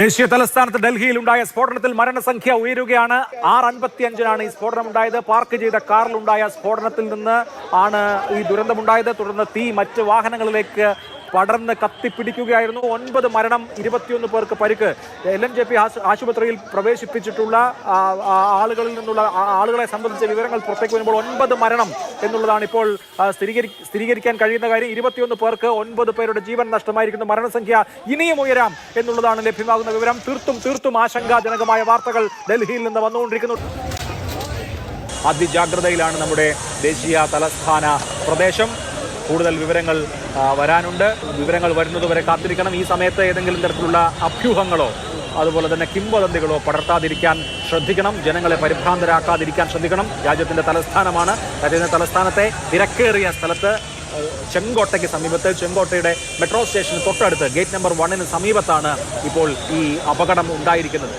ദേശീയ തലസ്ഥാനത്ത് ഡൽഹിയിൽ ഉണ്ടായ സ്ഫോടനത്തിൽ മരണസംഖ്യ ഉയരുകയാണ്. 6:55 ഈ സ്ഫോടനം ഉണ്ടായത്. പാർക്ക് ചെയ്ത കാറിലുണ്ടായ സ്ഫോടനത്തിൽ നിന്ന് ആണ് ഈ ദുരന്തമുണ്ടായത്. തുടർന്ന് തീ മറ്റ് വാഹനങ്ങളിലേക്ക് പടർന്ന് കത്തിപ്പിടിക്കുകയായിരുന്നു. 9 മരണം, 21 പേർക്ക് പരിക്ക്. LNJP ആശുപത്രിയിൽ പ്രവേശിപ്പിച്ചിട്ടുള്ള ആളുകളിൽ നിന്നുള്ള ആളുകളെ സംബന്ധിച്ച വിവരങ്ങൾ പുറത്തേക്ക് വരുമ്പോൾ 9 മരണം എന്നുള്ളതാണ് ഇപ്പോൾ സ്ഥിരീകരിക്കാൻ കഴിയുന്ന കാര്യം. 21 പേർക്ക് 9 പേരുടെ ജീവൻ നഷ്ടമായിരിക്കുന്നു. മരണസംഖ്യ ഇനിയും ഉയരാം എന്നുള്ളതാണ് ലഭ്യമാകുന്ന വിവരം. തീർത്തും ആശങ്കാജനകമായ വാർത്തകൾ ഡൽഹിയിൽ നിന്ന് വന്നുകൊണ്ടിരിക്കുന്നു. അതിജാഗ്രതയിലാണ് നമ്മുടെ ദേശീയ തലസ്ഥാന പ്രദേശം. കൂടുതൽ വിവരങ്ങൾ വരാനുണ്ട്. വിവരങ്ങൾ വരുന്നതുവരെ കാത്തിരിക്കണം. ഈ സമയത്ത് ഏതെങ്കിലും തരത്തിലുള്ള അഭ്യൂഹങ്ങളോ അതുപോലെ തന്നെ കിംവദന്തികളോ പടർത്താതിരിക്കാൻ ശ്രദ്ധിക്കണം. ജനങ്ങളെ പരിഭ്രാന്തരാക്കാതിരിക്കാൻ ശ്രദ്ധിക്കണം. രാജ്യത്തിൻ്റെ തലസ്ഥാനമാണ്. രാജ്യത്തിൻ്റെ തലസ്ഥാനത്തെ തിരക്കേറിയ സ്ഥലത്ത് ചെങ്കോട്ടയ്ക്ക് സമീപത്ത്, ചെങ്കോട്ടയുടെ മെട്രോ സ്റ്റേഷന് തൊട്ടടുത്ത് ഗേറ്റ് നമ്പർ 1 സമീപത്താണ് ഇപ്പോൾ ഈ അപകടം ഉണ്ടായിരിക്കുന്നത്.